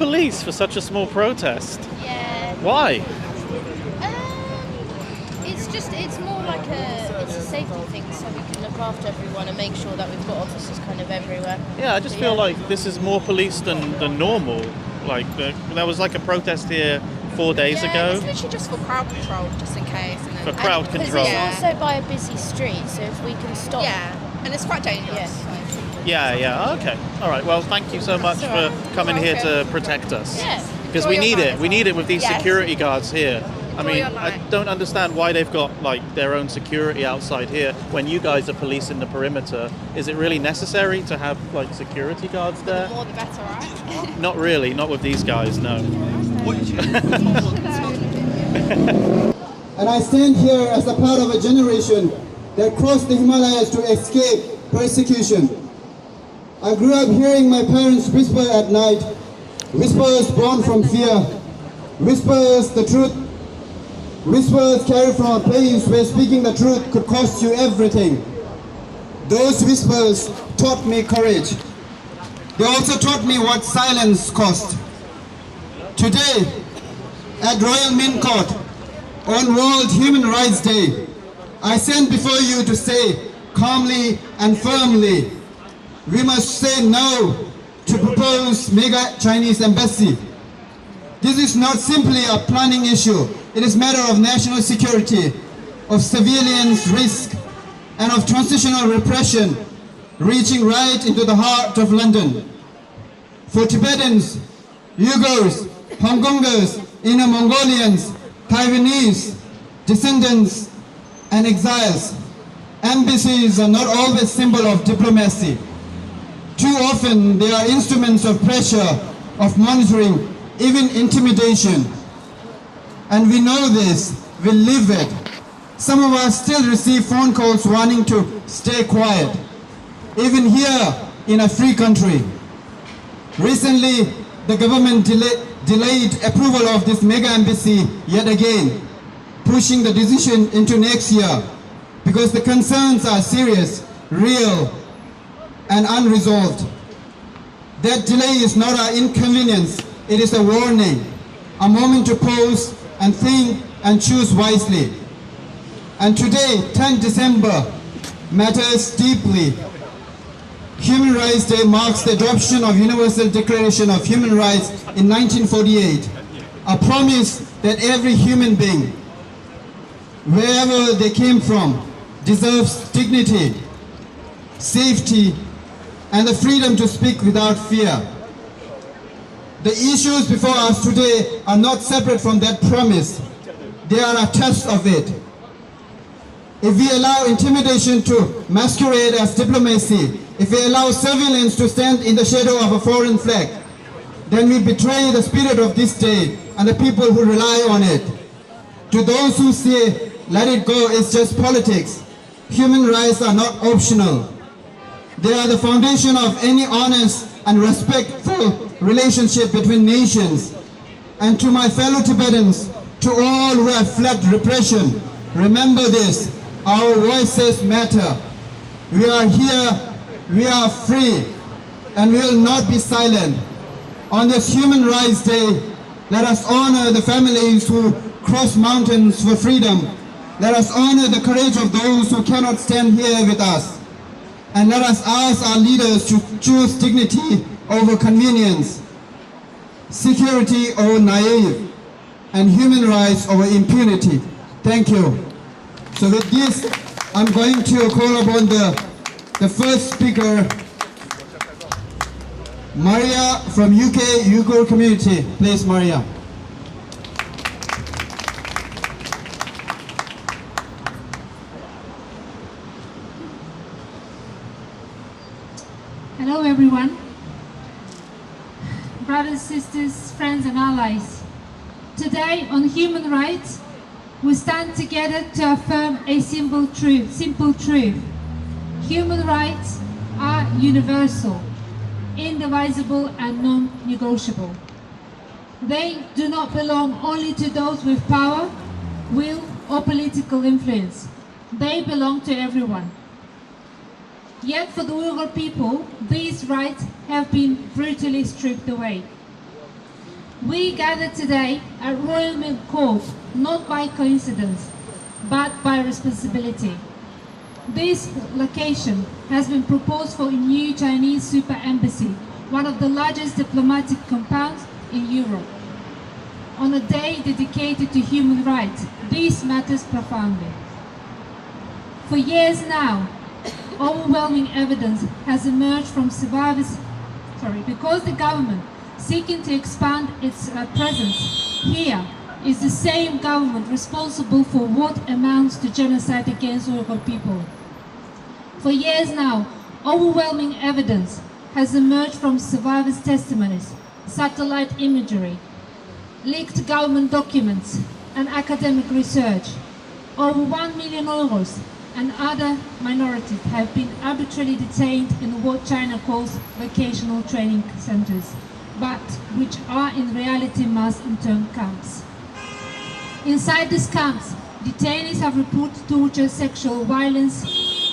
police for such a small protest? Yeah. Why? It's more like it's a safety thing, so we can look after everyone and make sure that we've got officers kind of everywhere. Yeah, I just feel like this is more police than normal. Like there was like a protest here 4 days ago. It's literally just for crowd control, just in case. And then, For crowd control. Because it's also by a busy street, so if we can stop. Yeah, and it's quite dangerous. Yeah, okay. All right, well, thank you so much for coming here to protect us. Yeah. Because we need it. We need it with these security guards here. I mean, I don't understand why they've got like their own security outside here when you guys are policing the perimeter. Is it really necessary to have like security guards there? The more the better, right? Not really, not with these guys, no. And I stand here as a part of a generation that crossed the Himalayas to escape persecution. I grew up hearing my parents whisper at night, whispers born from fear, whispers the truth, whispers carried from a place where speaking the truth could cost you everything. Those whispers taught me courage. They also taught me what silence cost. Today, at Royal Mint Court, on World Human Rights Day, I stand before you to say calmly and firmly, we must say no to proposed mega Chinese embassy. This is not simply a planning issue. It is a matter of national security, of civilians' risk, and of transitional repression reaching right into the heart of London. For Tibetans, Uyghurs, Hong Kongers, Inner Mongolians, Taiwanese, descendants, and exiles, embassies are not always symbol of diplomacy. Too often they are instruments of pressure, of monitoring, even intimidation. And we know this, we live it. Some of us still receive phone calls warning to stay quiet, even here in a free country. Recently, the government delayed approval of this mega embassy yet again, pushing the decision into next year because the concerns are serious, real, and unresolved. That delay is not an inconvenience, it is a warning, a moment to pause and think and choose wisely. And today, 10 December, matters deeply. Human Rights Day marks the adoption of Universal Declaration of Human Rights in 1948, a promise that every human being, wherever they came from, deserves dignity, safety, and the freedom to speak without fear. The issues before us today are not separate from that promise. They are a test of it. If we allow intimidation to masquerade as diplomacy, if we allow surveillance to stand in the shadow of a foreign flag, then we betray the spirit of this day and the people who rely on it. To those who say, let it go, it's just politics, human rights are not optional. They are the foundation of any honest and respectful relationship between nations. And to my fellow Tibetans, to all who have fled repression, remember this, our voices matter. We are here, we are free, and we will not be silent. On this Human Rights Day, let us honor the families who cross mountains for freedom. Let us honor the courage of those who cannot stand here with us. And let us ask our leaders to choose dignity over convenience, security over naive, and human rights over impunity. Thank you. So with this, I'm going to call upon the first speaker, Maria from UK Uyghur community. Please, Maria. Hello everyone, brothers, sisters, friends and allies. Today on human rights, we stand together to affirm a simple truth. Human rights are universal, indivisible and non-negotiable. They do not belong only to those with power, will or political influence. They belong to everyone. Yet for the Uyghur people, these rights have been brutally stripped away. We gather today at Royal Mint Court not by coincidence, but by responsibility. This location has been proposed for a new Chinese super embassy, one of the largest diplomatic compounds in Europe. On a day dedicated to human rights, this matters profoundly. For years now, overwhelming evidence has emerged from survivors, because the government seeking to expand its presence here is the same government responsible for what amounts to genocide against Uyghur people. For years now, overwhelming evidence has emerged from survivors' testimonies, satellite imagery, leaked government documents, and academic research. Over 1 million Uyghurs and other minorities have been arbitrarily detained in what China calls vocational training centers, but which are in reality mass internment camps. Inside these camps, detainees have reported torture, sexual violence,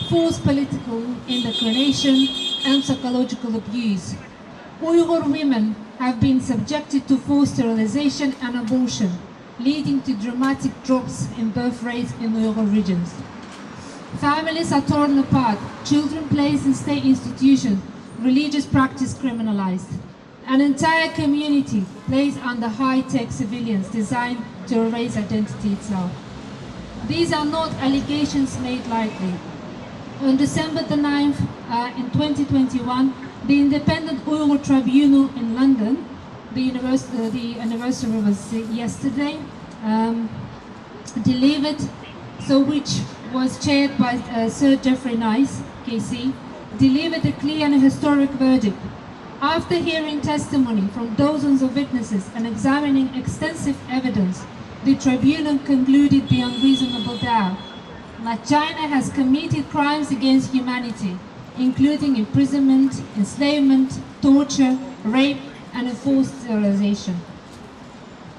forced political indoctrination, and psychological abuse. Uyghur women have been subjected to forced sterilization and abortion, leading to dramatic drops in birth rates in Uyghur regions. Families are torn apart, children placed in state institutions, religious practice criminalized. An entire community placed under high-tech civilians designed to erase identity itself. These are not allegations made lightly. On December the 9th, in 2021, the Independent Uyghur Tribunal in London, the anniversary was yesterday, delivered, which was chaired by Sir Geoffrey Nice, KC, delivered a clear and historic verdict. After hearing testimony from dozens of witnesses and examining extensive evidence, the tribunal concluded beyond reasonable doubt that China has committed crimes against humanity, including imprisonment, enslavement, torture, rape, and enforced sterilization,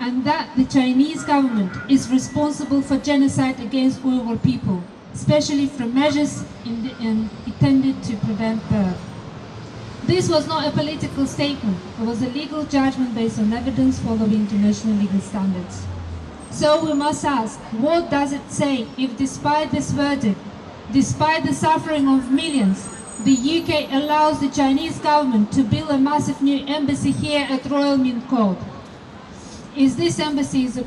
and that the Chinese government is responsible for genocide against Uyghur people, especially from measures intended to prevent birth. This was not a political statement, it was a legal judgment based on evidence following international legal standards. So we must ask, what does it say if despite this verdict, despite the suffering of millions, the UK allows the Chinese government to build a massive new embassy here at Royal Mint Court? If this embassy is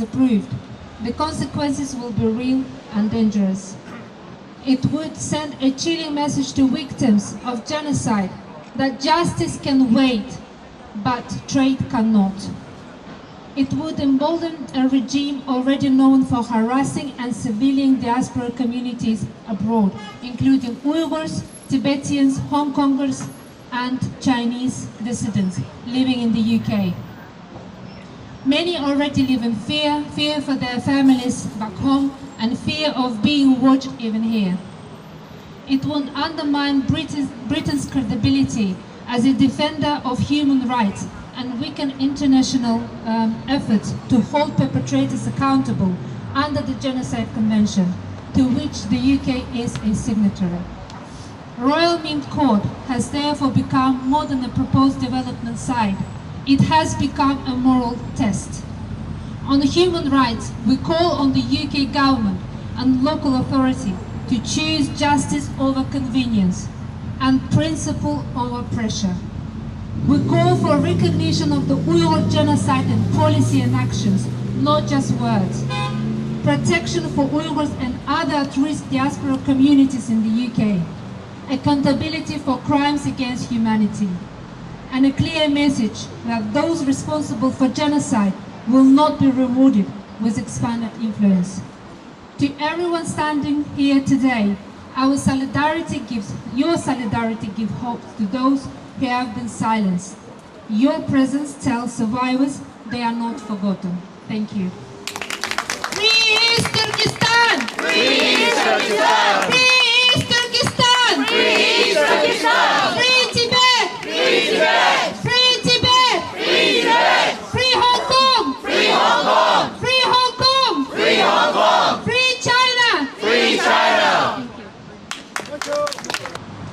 approved, the consequences will be real and dangerous. It would send a chilling message to victims of genocide that justice can wait, but trade cannot. It would embolden a regime already known for harassing and civilian diaspora communities abroad, including Uyghurs, Tibetans, Hong Kongers, and Chinese dissidents living in the UK. Many already live in fear for their families back home, and fear of being watched even here. It would undermine Britain's credibility as a defender of human rights and weaken international efforts to hold perpetrators accountable under the Genocide Convention, to which the UK is a signatory. Royal Mint Court has therefore become more than a proposed development site. It has become a moral test. On human rights, we call on the UK government and local authority to choose justice over convenience and principle over pressure. We call for recognition of the Uyghur genocide in policy and actions, not just words. Protection for Uyghurs and other at-risk diaspora communities in the UK. Accountability for crimes against humanity. And a clear message that those responsible for genocide will not be rewarded with expanded influence. To everyone standing here today, your solidarity gives hope to those who have been silenced. Your presence tells survivors they are not forgotten. Thank you. Free East Turkestan! Free East Turkestan! Free East Turkestan! Free East Turkestan! Free Tibet! Free Tibet! Free Tibet! Free Tibet! Free Hong Kong! Free Hong Kong! Free Hong Kong! Free Hong Kong! Free China! Free China!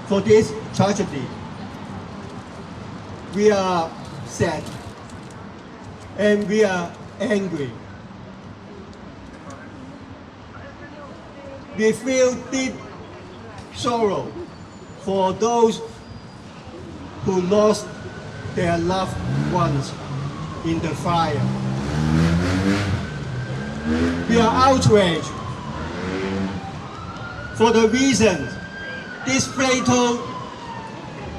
For this tragedy, we are sad and we are angry. We feel deep sorrow for those who lost their loved ones in the fire. We are outraged for the reason this fatal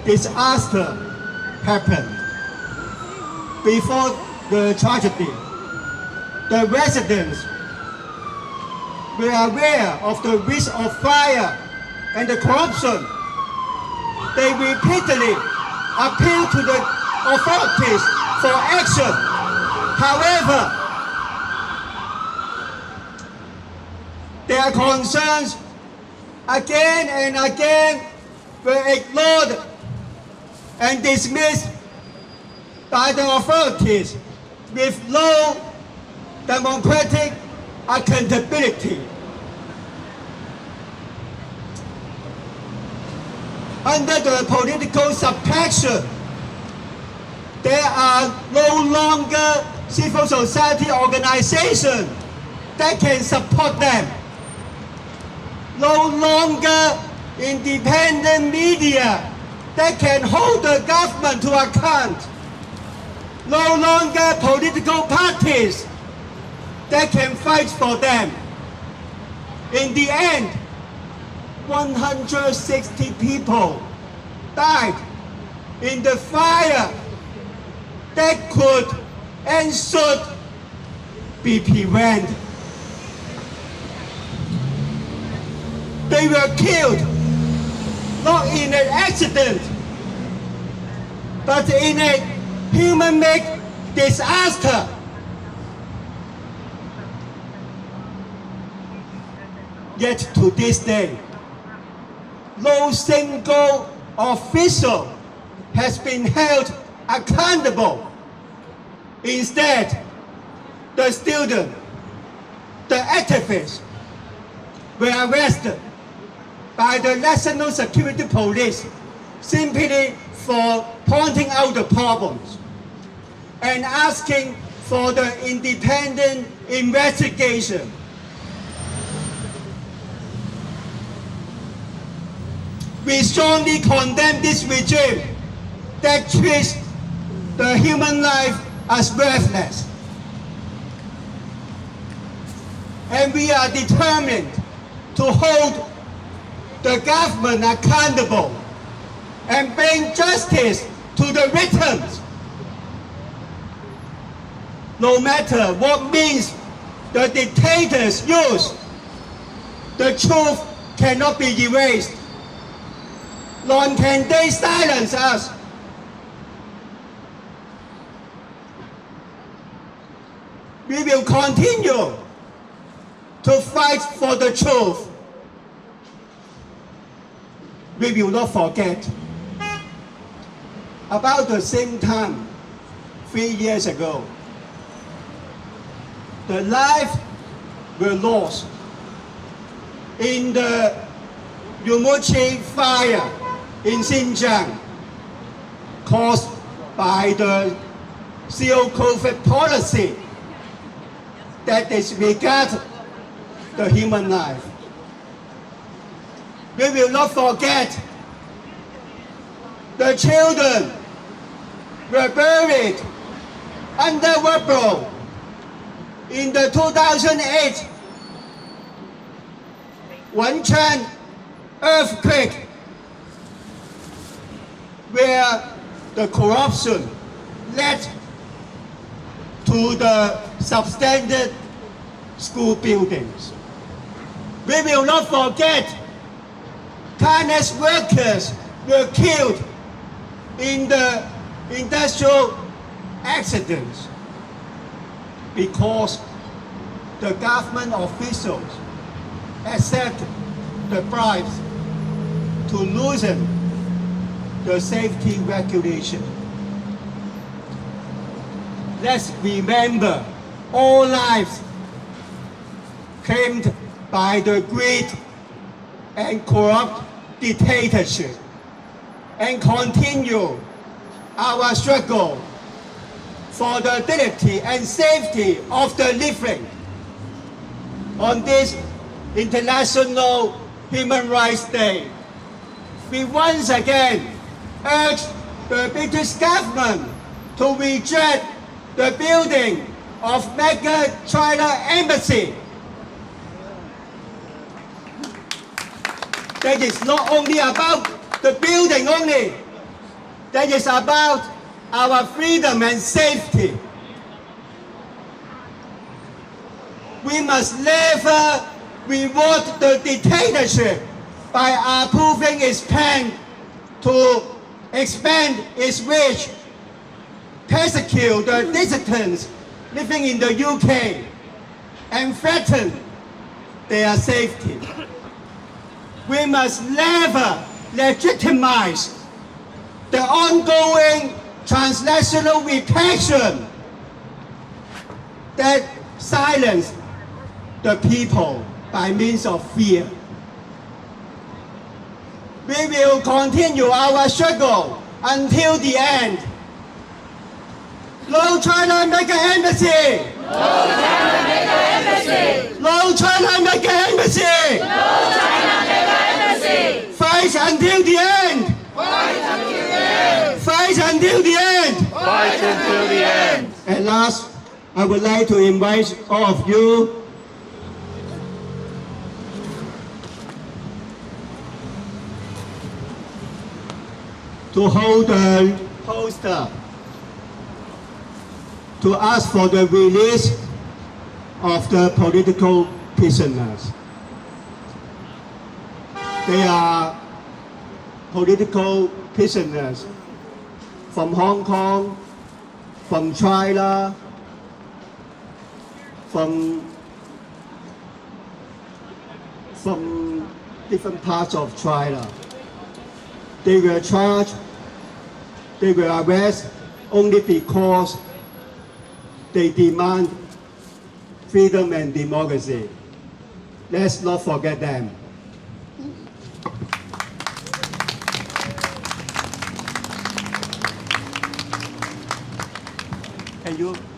disaster happened. Before the tragedy, the residents were aware of the risk of fire and the corruption. They repeatedly appealed to the authorities for action. However, their concerns again and again were ignored and dismissed by the authorities with no democratic accountability. Under the political subtraction, there are no longer civil society organizations that can support them. No longer independent media that can hold the government to account. No longer political parties that can fight for them. In the end, 160 people died in the fire that could and should be prevented. They were killed not in an accident, but in a human-made disaster. Yet to this day, no single official has been held accountable. Instead, the student, the activists were arrested by the National Security Police simply for pointing out the problems and asking for the independent investigation. We strongly condemn this regime that treats the human life as worthless. And we are determined to hold the government accountable and bring justice to the victims. No matter what means the dictators use, the truth cannot be erased. Nor can they silence us. We will continue to fight for the truth. We will not forget. About the same time, 3 years ago, the lives were lost in the Urumqi fire in Xinjiang, caused by the zero-COVID policy that disregards the human life. We will not forget the children were buried under rubble in the 2008 Wenchuan earthquake, where the corruption led to the substandard school buildings. We will not forget countless workers were killed in the industrial accidents because the government officials accept the bribes to loosen the safety regulation. Let's remember all lives claimed by the greed and corrupt dictatorship and continue our struggle for the dignity and safety of the living. On this International Human Rights Day, we once again urge the British government to reject the building of Mega China Embassy. That is not only about the building only, that is about our freedom and safety. We must never reward the dictatorship by approving its plan to expand its reach, persecute the dissidents living in the UK, and threaten their safety. We must never legitimize the ongoing transnational repression that silence the people by means of fear. We will continue our struggle until the end. No China Mega Embassy! No China Mega Embassy! No China Mega Embassy! No China Mega Embassy! Fight until the end! Fight until the end! Fight until the end! Fight until the end! At last, I would like to invite all of you to hold a poster to ask for the release of the political prisoners. They are political prisoners from Hong Kong, from China, from different parts of China. They were charged, they were arrested only because they demand freedom and democracy. Let's not forget them.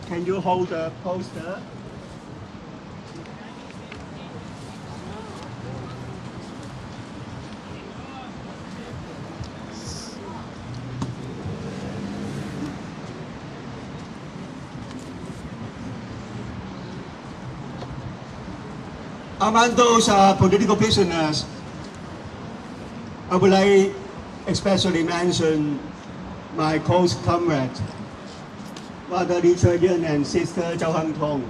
Can you hold the poster? Among those political prisoners, I would like especially mention my close comrade, Brother Li Cheyan and Sister Zhao Hangtong.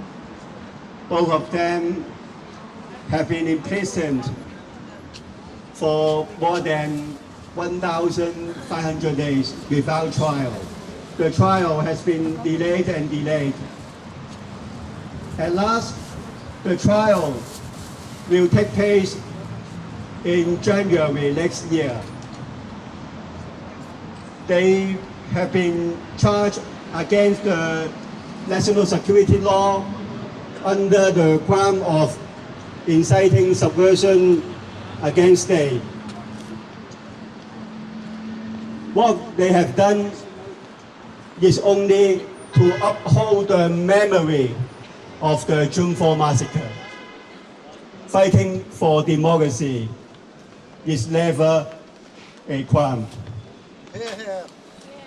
Both of them have been imprisoned for more than 1,500 days without trial. The trial has been delayed and delayed. At last, the trial will take place in January next year. They have been charged against the national security law under the crime of inciting subversion against state. What they have done is only to uphold the memory of the June 4 massacre. Fighting for democracy is never a crime.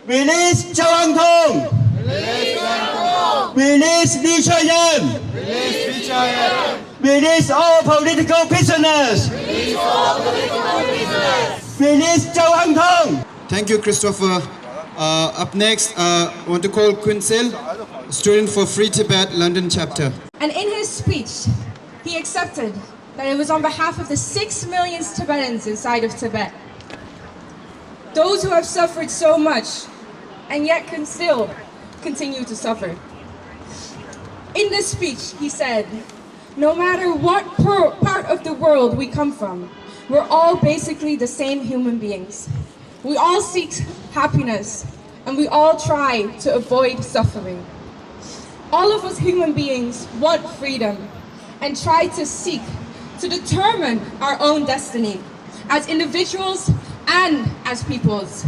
Release Zhao Hangtong! Release Zhao Hangtong! Release Li Cheyan! Release Li Cheyan! Release all political prisoners! Release all political prisoners! Release Zhao Hangtong! Thank you, Christopher. Up next, I want to call Quinzel, student for Free Tibet, London chapter. And in his speech, he accepted that it was on behalf of the 6 million Tibetans inside of Tibet. Those who have suffered so much and yet can still continue to suffer. In this speech, he said, no matter what part of the world we come from, we're all basically the same human beings. We all seek happiness and we all try to avoid suffering. All of us human beings want freedom and try to seek to determine our own destiny as individuals and as peoples.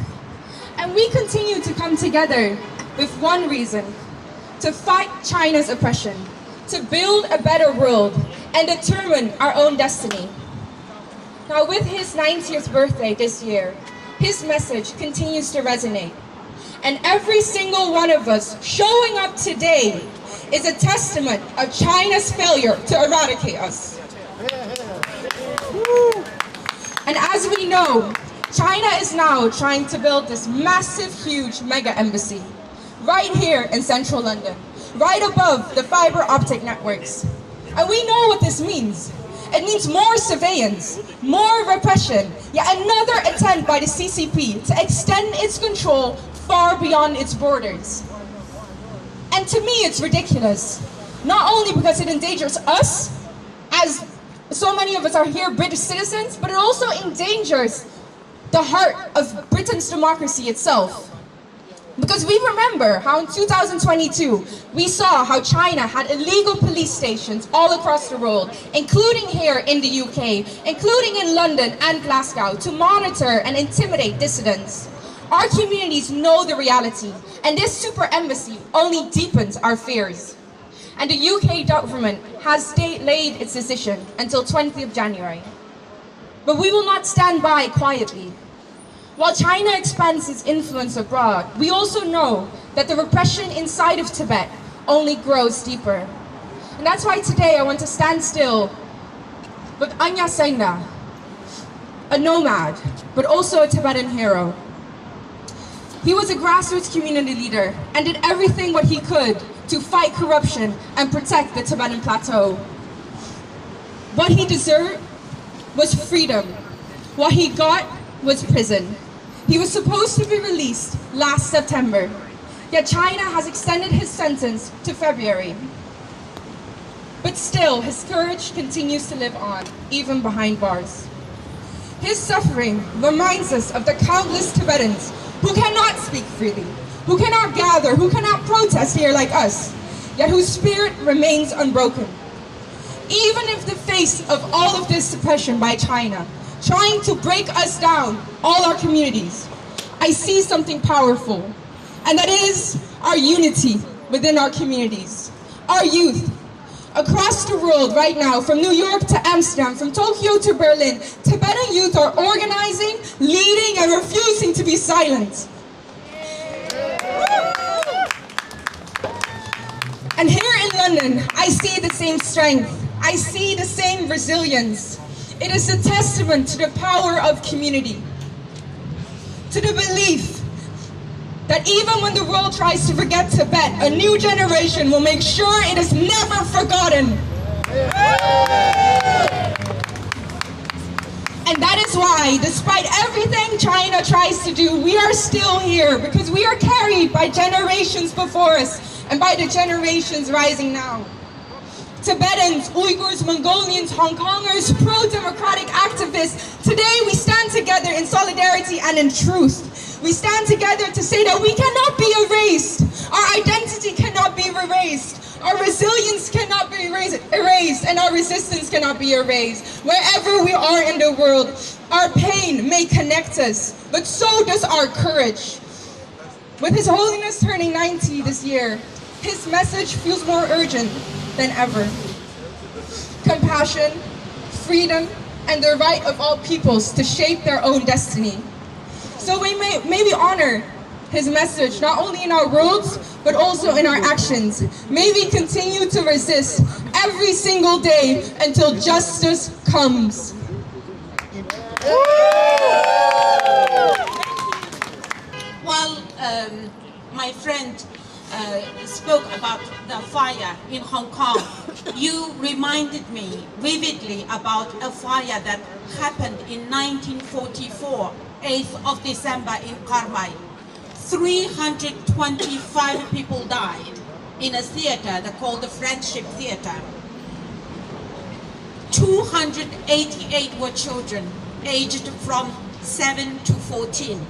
And we continue to come together with one reason, to fight China's oppression, to build a better world, and determine our own destiny. Now, with his 90th birthday this year, his message continues to resonate. And every single one of us showing up today is a testament of China's failure to eradicate us. And as we know, China is now trying to build this massive, huge mega embassy right here in central London, right above the fiber optic networks. And we know what this means. It means more surveillance, more repression, yet another attempt by the CCP to extend its control far beyond its borders. And to me, it's ridiculous. Not only because it endangers us, as so many of us are here British citizens, but it also endangers the heart of Britain's democracy itself. Because we remember how in 2022, we saw how China had illegal police stations all across the world, including here in the UK, including in London and Glasgow, to monitor and intimidate dissidents. Our communities know the reality, and this super embassy only deepens our fears. And the UK government has delayed its decision until 20th of January. But we will not stand by quietly. While China expands its influence abroad, we also know that the repression inside of Tibet only grows deeper. And that's why today I want to stand still with Anya Sena, a nomad, but also a Tibetan hero. He was a grassroots community leader and did everything what he could to fight corruption and protect the Tibetan plateau. What he deserved was freedom. What he got was prison. He was supposed to be released last September, yet China has extended his sentence to February. But still, his courage continues to live on, even behind bars. His suffering reminds us of the countless Tibetans who cannot speak freely, who cannot gather, who cannot protest here like us, yet whose spirit remains unbroken. Even if the face of all of this suppression by China, trying to break us down, all our communities, I see something powerful, and that is our unity within our communities. Our youth, across the world right now, from New York to Amsterdam, from Tokyo to Berlin, Tibetan youth are organizing, leading, and refusing to be silent. And here in London, I see the same strength. I see the same resilience. It is a testament to the power of community, to the belief that even when the world tries to forget Tibet, a new generation will make sure it is never forgotten. And that is why, despite everything China tries to do, we are still here, because we are carried by generations before us and by the generations rising now. Tibetans, Uyghurs, Mongolians, Hong Kongers, pro-democratic activists, today we stand together in solidarity and in truth. We stand together to say that we cannot be erased. Our identity cannot be erased. Our resilience cannot be erased, and our resistance cannot be erased. Wherever we are in the world, our pain may connect us, but so does our courage. With His Holiness turning 90 this year, his message feels more urgent than ever. Compassion, freedom, and the right of all peoples to shape their own destiny. So we may we honor his message not only in our words, but also in our actions. May we continue to resist every single day until justice comes. While my friend spoke about the fire in Hong Kong, you reminded me vividly about a fire that happened in 1944, 8th of December in Carmel. 325 people died in a theater they called the Friendship Theater. 288 were children aged from 7 to 14.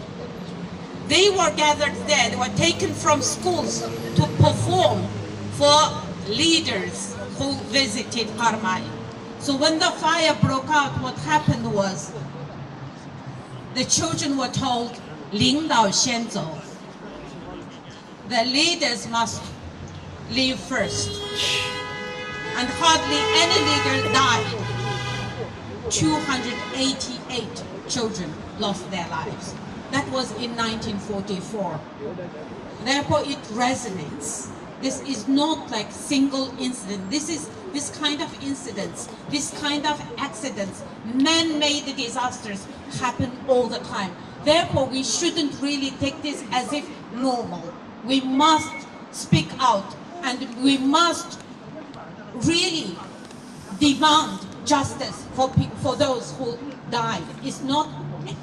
They were gathered there, they were taken from schools to perform for leaders who visited Carmel. So when the fire broke out, what happened was the children were told, 领导先走. The leaders must live first. And hardly any leader died. 288 children lost their lives. That was in 1944. Therefore, it resonates. This is not like single incident. This kind of incidents, this kind of accidents, man-made disasters happen all the time. Therefore, we shouldn't really take this as if normal. We must speak out, and we must really demand justice for those who died. It's not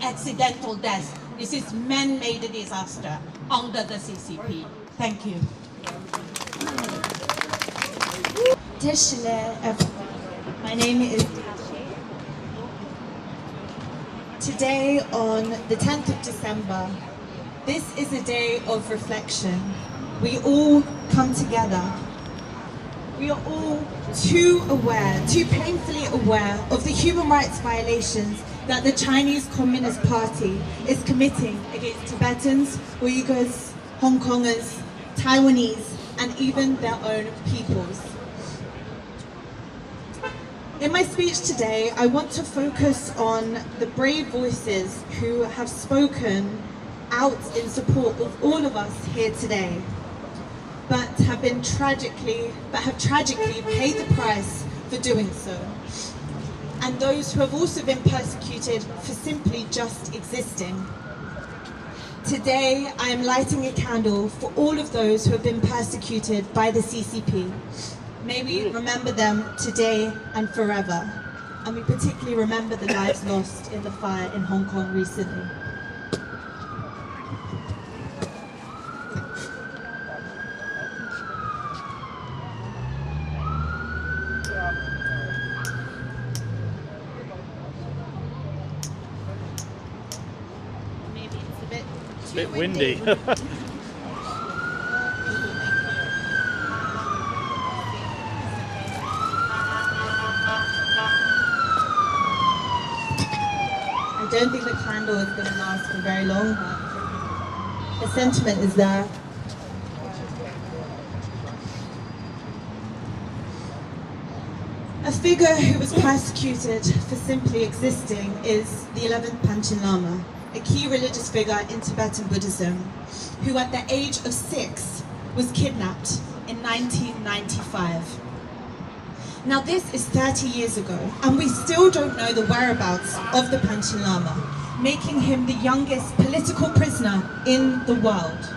accidental death. This is man-made disaster under the CCP. Thank you. My name is Tashi. Today, on the 10th of December, this is a day of reflection. We all come together. We are all too painfully aware of the human rights violations that the Chinese Communist Party is committing against Tibetans, Uyghurs, Hong Kongers, Taiwanese, and even their own peoples. In my speech today, I want to focus on the brave voices who have spoken out in support of all of us here today, but have tragically paid the price for doing so. And those who have also been persecuted for simply just existing. Today, I am lighting a candle for all of those who have been persecuted by the CCP. May we remember them today and forever. And we particularly remember the lives lost in the fire in Hong Kong recently. Maybe it's a bit windy. I don't think the candle is going to last for very long, but the sentiment is there. A figure who was persecuted for simply existing is the 11th Panchen Lama, a key religious figure in Tibetan Buddhism, who at the age of 6 was kidnapped in 1995. Now this is 30 years ago, and we still don't know the whereabouts of the Panchen Lama, making him the youngest political prisoner in the world.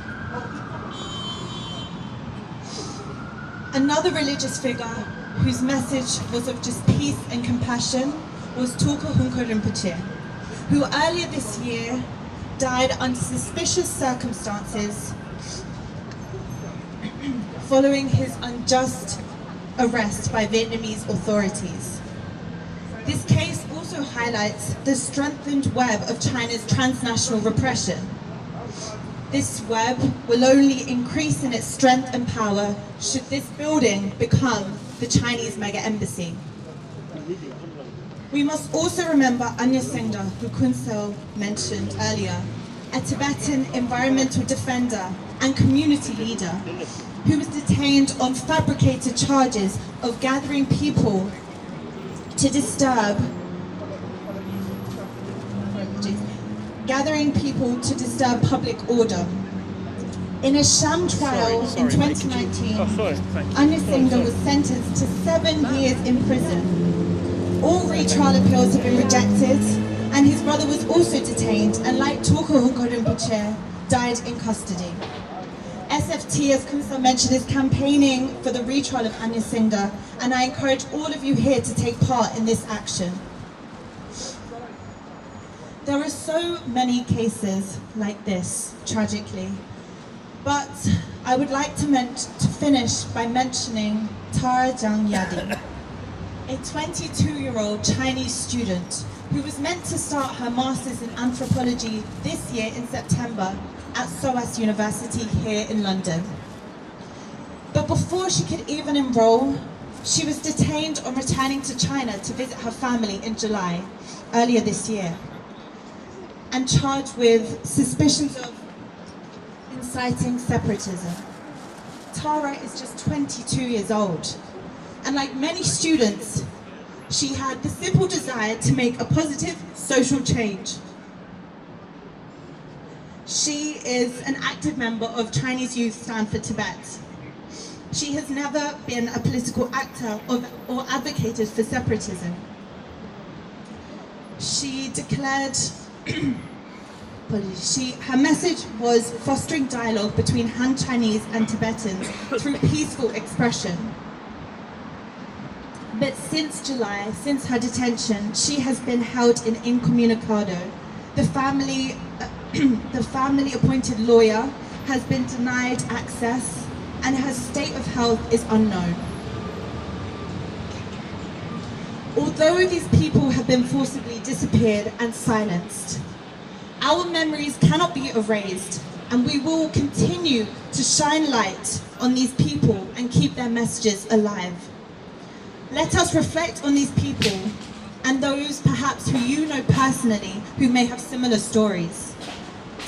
Another religious figure whose message was of just peace and compassion was Tulku Hunka Rinpoche, who earlier this year died under suspicious circumstances following his unjust arrest by Vietnamese authorities. This case also highlights the strengthened web of China's transnational repression. This web will only increase in its strength and power should this building become the Chinese mega embassy. We must also remember Anya Singda, who Kun Seo mentioned earlier, a Tibetan environmental defender and community leader who was detained on fabricated charges of gathering people to disturb public order. In a sham trial in 2019, Anya Singda was sentenced to 7 years in prison. All retrial appeals have been rejected, and his brother was also detained, and like Tulku Hunka Rinpoche, died in custody. SFT, as Kun Seo mentioned, is campaigning for the retrial of Anya Singda, and I encourage all of you here to take part in this action. There are so many cases like this, tragically, but I would like to finish by mentioning Tara Jiang Yadi, a 22-year-old Chinese student who was meant to start her master's in anthropology this year in September at SOAS University here in London. But before she could even enroll, she was detained on returning to China to visit her family in July, earlier this year, and charged with suspicions of inciting separatism. Tara is just 22 years old. And like many students, she had the simple desire to make a positive social change. She is an active member of Chinese Youth Stand for Tibet. She has never been a political actor or advocated for separatism. She declared, her message was fostering dialogue between Han Chinese and Tibetans through peaceful expression. But since July, since her detention, she has been held in incommunicado. The family appointed lawyer has been denied access and her state of health is unknown. Although these people have been forcibly disappeared and silenced, our memories cannot be erased, and we will continue to shine light on these people and keep their messages alive. Let us reflect on these people and those perhaps who you know personally who may have similar stories.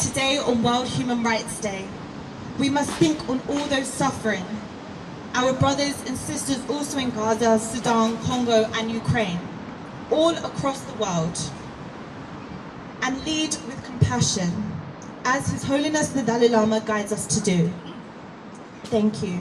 Today on World Human Rights Day, we must think on all those suffering, our brothers and sisters also in Gaza, Sudan, Congo and Ukraine, all across the world, and lead with compassion, as His Holiness the Dalai Lama guides us to do. Thank you.